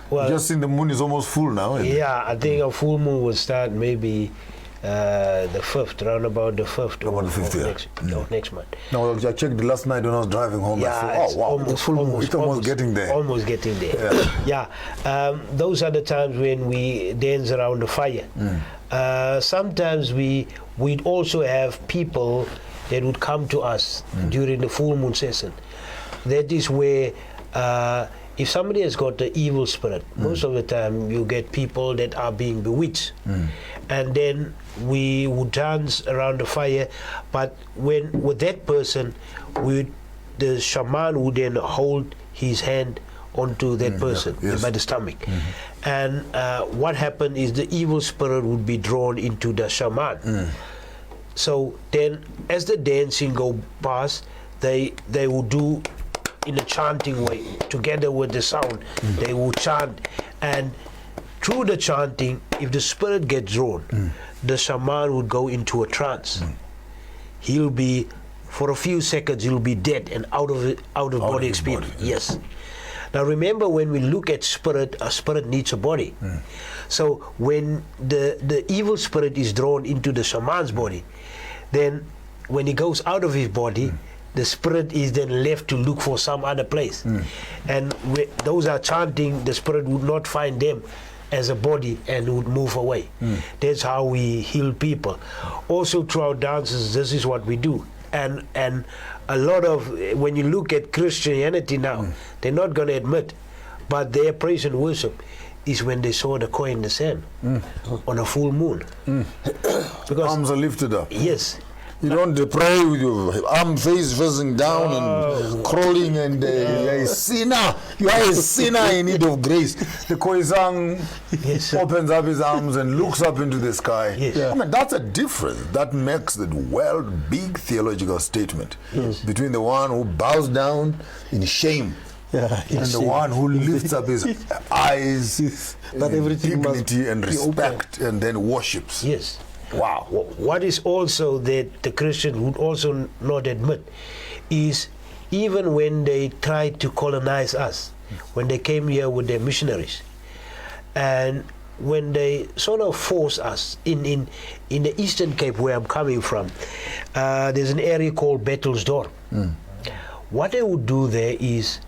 Well, just in the moon is almost full now. Yeah, I think a full moon will start maybe the 5th, around about the 5th of next month. No, I checked last night when I was driving home. Yeah, it's almost getting there. Almost getting there. Yeah. Those are the times when we dance around the fire. Sometimes we'd also have people that would come to us during the full moon season. That is where if somebody has got the evil spirit, most of the time you get people that are being bewitched. And then we would dance around the fire, but with that person, the shaman would then hold his hand onto that person by the stomach. And what happened is the evil spirit would be drawn into the shaman. So then as the dancing go past, they would do in a chanting way, together with the sound. They will chant, and through the chanting, if the spirit gets drawn, the shaman would go into a trance. He'll be, for a few seconds, he'll be dead and out of body experience. Yes. Now remember, when we look at spirit, a spirit needs a body. So when the evil spirit is drawn into the shaman's body, then when he goes out of his body, the spirit is then left to look for some other place. And those are chanting, the spirit would not find them as a body and would move away. That's how we heal people. Also through our dances, this is what we do. And a lot of, when you look at Christianity now, they're not going to admit, but their praise and worship is when they saw the coin in the sand on a full moon. Because arms are lifted up. Yes. You don't pray with your arm facing down and crawling, and you're a sinner. You are a sinner in need of grace. The KhoiSan opens up his arms and looks up into the sky. I mean, that's a difference. That makes the world big theological statement between the one who bows down in shame and the one who lifts up his eyes that in everything dignity and respect and then worships. Yes. Wow. What is also that the Christian would also not admit is, even when they tried to colonize us, when they came here with their missionaries, and when they sort of forced us in the Eastern Cape, where I'm coming from, there's an area called Bettelsdorp. What they would do there is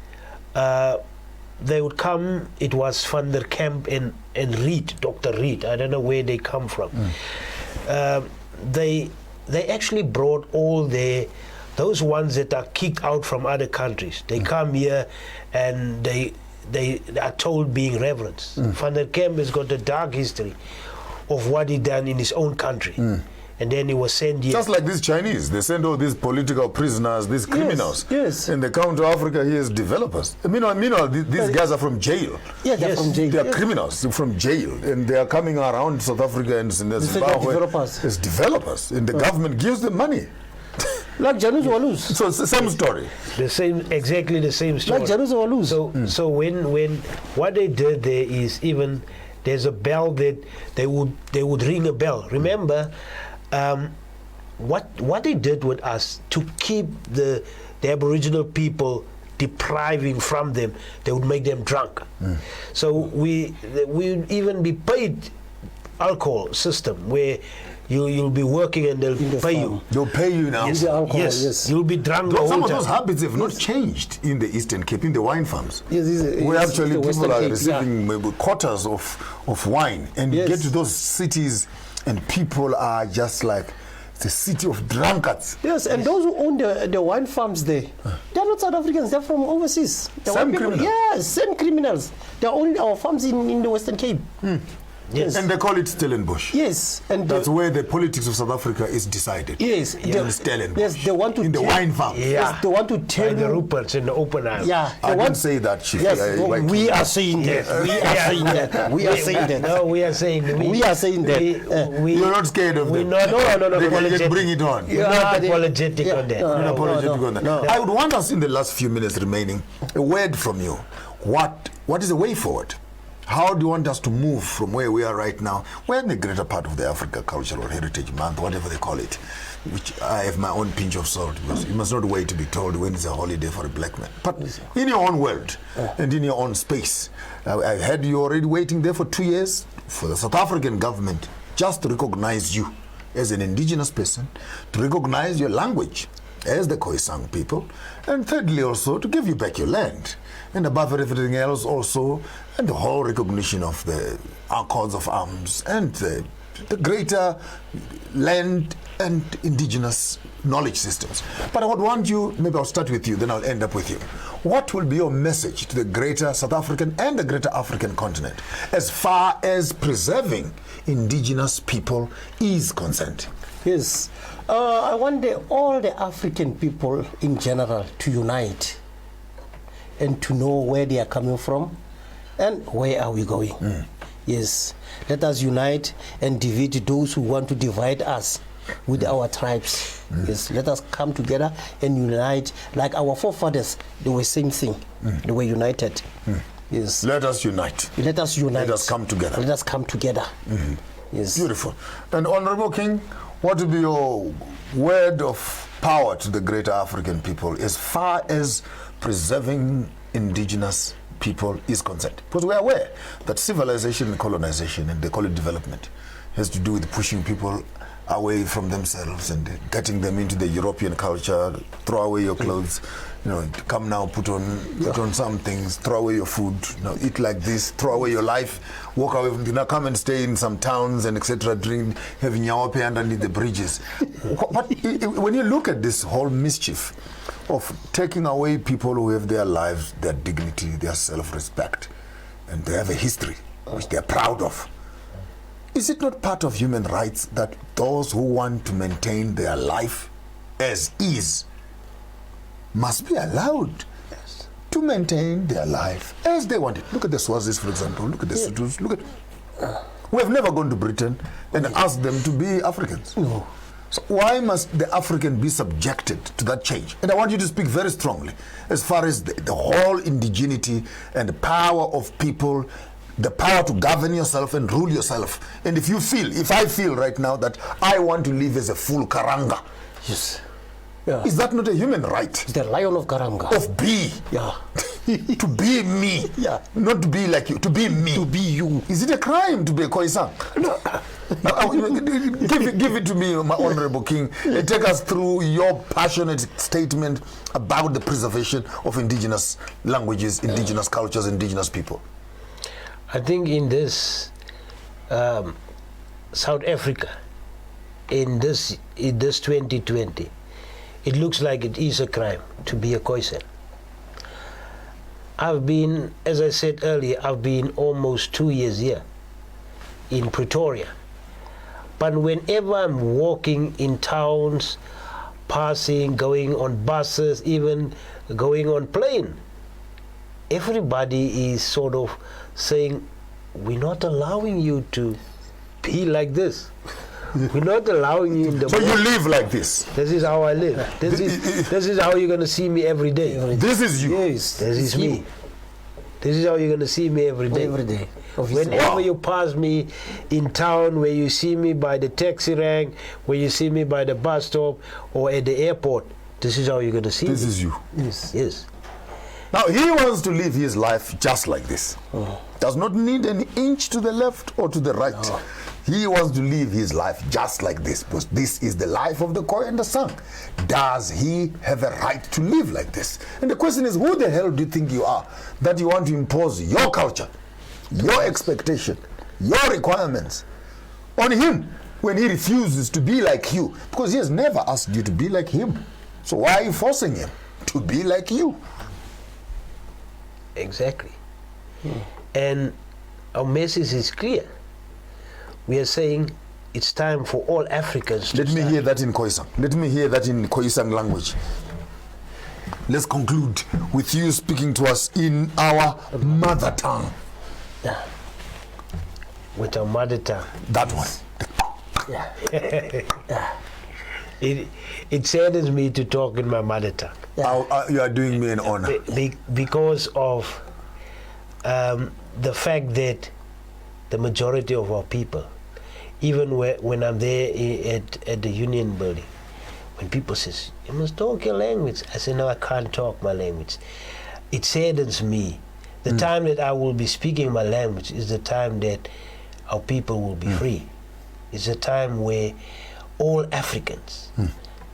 they would come, it was Van der Kamp and Reed, Dr. Reed, I don't know where they come from. They actually brought all those ones that are kicked out from other countries. They come here and they are told being reverenced. Van der Kamp has got a dark history of what he done in his own country. And then he was sent here. Just like these Chinese, they send all these political prisoners, these criminals. Yes. And they come to Africa here as developers. Meanwhile, these guys are from jail. Yeah, they're from jail. They are criminals from jail, and they are coming around South Africa and Zimbabwe as developers. And the government gives them money. Like Janus Walus. So it's the same story. Exactly the same story. Like Janus Walus. So when what they did there is, even there's a bell that they would ring a bell. Remember, what they did with us to keep the Aboriginal people depriving from them, they would make them drunk. So we would even be paid alcohol system where you'll be working and they'll pay you. They'll pay you now. Yes, alcohol, yes. yes. You'll be drunk. Some of those habits have not changed in the Eastern Cape, in the wine farms. Yes, where actually the Western people are Cape, receiving maybe quarters of wine, and you get to those cities and people are just like the city of drunkards. Yes, and those who own the wine farms there, they're not South Africans, they're from overseas. Same criminals. Yes, same criminals. They're owning our farms in the Western Cape. Yes. And they call it Stellenbosch. Yes, and that's where the politics of South Africa is decided. Yes, in Stellenbosch. Yes, they want to in the wine farm. Yes, they want to tell the Ruperts in the open air. Yeah, I didn't say that, Chief. Yes, we are saying that. We are saying that. We are saying that. No, we are saying we are saying that. You're not scared of them. No. They can just bring it on. You're not apologetic on that. You're apologetic on that. I would want us in the last few minutes remaining a word from you. What is the way forward? How do you want us to move from where we are right now? We're in the greater part of the Africa Cultural Heritage Month, whatever they call it, which I have my own pinch of salt, because you must not wait to be told when it's a holiday for a black man. But in your own world and in your own space, I heard you already waiting there for 2 years for the South African government just to recognize you as an indigenous person, to recognize your language as the KhoiSan people, and thirdly also to give you back your land. And above everything else also, and the whole recognition of the Accords of Arms and the greater land and indigenous knowledge systems. But I would want you, maybe I'll start with you, then I'll end up with you. What will be your message to the greater South African and the greater African continent as far as preserving indigenous people is concerned? Yes. I want all the African people in general to unite and to know where they are coming from and where are we going. Yes, let us unite and divide those who want to divide us with our tribes. Yes, let us come together and unite like our forefathers. They were same thing. They were united. Yes. Let us unite. Let us unite. Let us come together. Let us come together. Yes. Beautiful. And Honorable King, what would be your word of power to the greater African people as far as preserving indigenous people is concerned? Because we are aware that civilization and colonization, and they call it development, has to do with pushing people away from themselves and getting them into the European culture. Throw away your clothes, come now, put on some things, throw away your food, eat like this, throw away your life, walk away from now, come and stay in some towns and etc., drink, having nyawape underneath the bridges. But when you look at this whole mischief of taking away people who have their lives, their dignity, their self-respect, and they have a history which they are proud of, is it not part of human rights that those who want to maintain their life as is must be allowed to maintain their life as they want it? Look at the Swazis, for example. Look at the Sutus. Look at. We have never gone to Britain and asked them to be Africans. No. So why must the African be subjected to that change? And I want you to speak very strongly as far as the whole indigeneity and the power of people, the power to govern yourself and rule yourself. And if I feel right now that I want to live as a full Karanga, yes. Yeah. Is that not a human right? It's the lion of Karanga. Of be. Yeah. To be me. Yeah. Not to be like you. To be me. To be you. Is it a crime to be a KhoiSan? No. Give it to me, my Honorable King. Take us through your passionate statement about the preservation of indigenous languages, indigenous cultures, indigenous people. I think in this South Africa, in this 2020, it looks like it is a crime to be a KhoiSan. I've been, as I said earlier, I've been almost 2 years here in Pretoria. But whenever I'm walking in towns, passing, going on buses, even going on plane, everybody is sort of saying, we're not allowing you to be like this. We're not allowing you in the So you live like this? This is how I live. This is how you're going to see me every day. This is you? Yes. This is me. This is how you're going to see me every day. Every day. Obviously. Whenever you pass me in town, where you see me by the taxi rank, where you see me by the bus stop, or at the airport, this is how you're going to see This me. is you. Yes. Yes. Now, he wants to live his life just like this. Does not need an inch to the left or to the right. No. He wants to live his life just like this, because this is the life of the Khoi and the Sang. Does he have a right to live like this? And the question is, who the hell do you think you are that you want to impose your culture, your expectation, your requirements on him when he refuses to be like you? Because he has never asked you to be like him. So why are you forcing him to be like you? Exactly. And our message is clear. We are saying it's time for all Africans to Let me hear that in KhoiSan. Let me hear that in KhoiSan language. Let's conclude with you speaking to us in our mother tongue. with our mother tongue. That one. It saddens me to talk in my mother tongue. You are doing me an honor. Because of the fact that the majority of our people, even when I'm there at the Union building, when people says, you must talk your language, I say, no, I can't talk my language. It saddens me. The time that I will be speaking my language is the time that our people will be free. It's a time where all Africans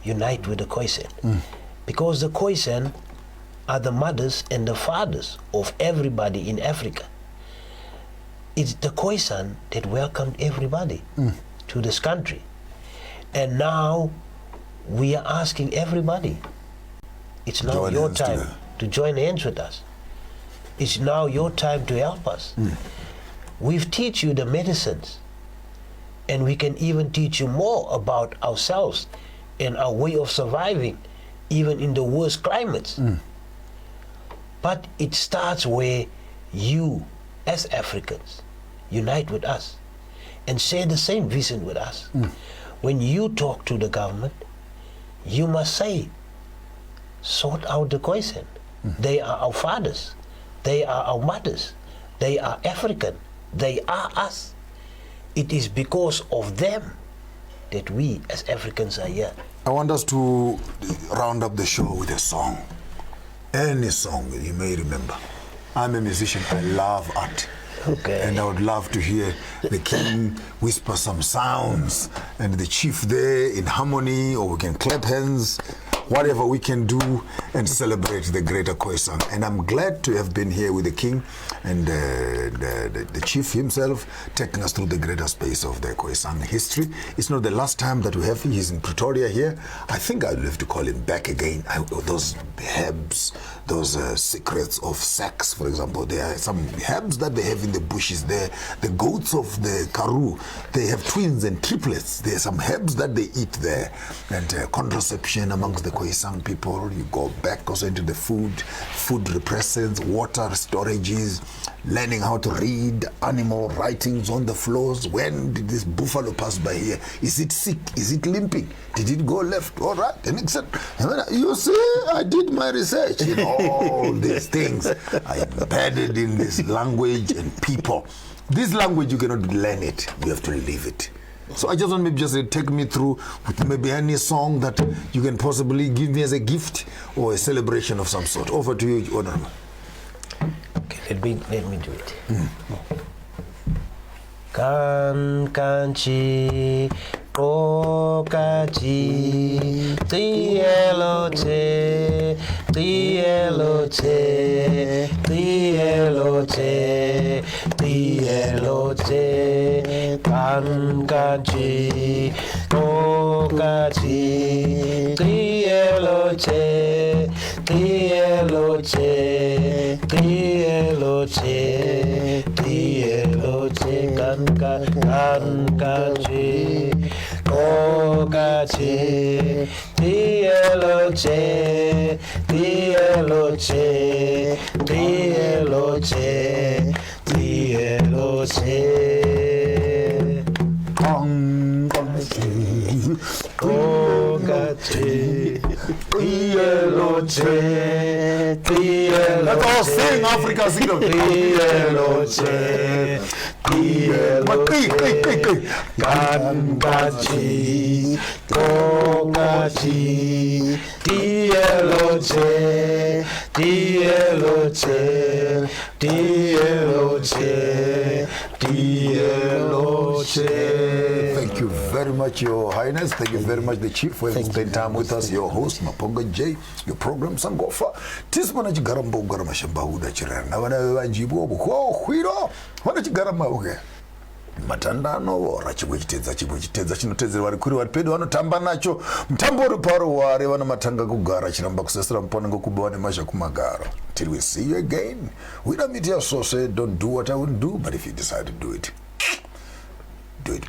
unite with the KhoiSan. Because the KhoiSan are the mothers and the fathers of everybody in Africa. It's the KhoiSan that welcomed everybody to this country. And now we are asking everybody, it's now your time to join hands with us. It's now your time to help us. We've teach you the medicines, and we can even teach you more about ourselves and our way of surviving, even in the worst climates. But it starts where you, as Africans, unite with us and share the same vision with us. When you talk to the government, you must say, sort out the KhoiSan. They are our fathers. They are our mothers. They are African. They are us. It is because of them that we as Africans are here. I want us to round up the show with a song. Any song that you may remember. I'm a musician. I love art. Okay. And I would love to hear the king whisper some sounds and the chief there in harmony, or we can clap hands, whatever we can do and celebrate the greater KhoiSan. And I'm glad to have been here with the king and the chief himself taking us through the greater space of the KhoiSan history. It's not the last time that we have him. He's in Pretoria here. I think I'll have to call him back again. Those herbs, those secrets of sex, for example, there are some herbs that they have in the bushes there. The goats of the Karoo, they have twins and triplets. There are some herbs that they eat there. And contraception amongst the KhoiSan people. You go back also into the food repressants, water storages, learning how to read animal writings on the floors. When did this buffalo pass by here? Is it sick? Is it limping? Did it go left? All right. And except, you see, I did my research in all these things. I embedded in this language and people. This language, you cannot learn it. You have to live it. So I just want maybe just take me through with maybe any song that you can possibly give me as a gift or a celebration of some sort. Over to you, Honorable. Okay, let me do it. Kan kanchi Okachi Tielote Tielote Tielote Tielote Kankachi Okachi Tielote Tielote Tielote Tielote Kankachi Okachi Tielote Tielote Tielote Tielote Okachi Let's all sing Africa, sing it. Kangachi, Kongachi, Dieloche, Dieloche, Dieloche, Dieloche. Thank you very much, Your Highness. Thank you very much, the Chief, for spending time with us. Your host, Maponga J, your program, Sankofa. Tismana Chigarambo Garamashambahuda Chiran. Navana Jibo, Huiro, what did you Garama? Matandano rachibwechitedza chinotedzera vari kuri vari pedu vanotamba nacho mutambo uri paro ware vana matanga kugara chiramba kusesera mupana ngokuba nemasha kumagaro. Till we see you again. We don't meet here so say don't do what I wouldn't do, but if you decide to do it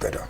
better.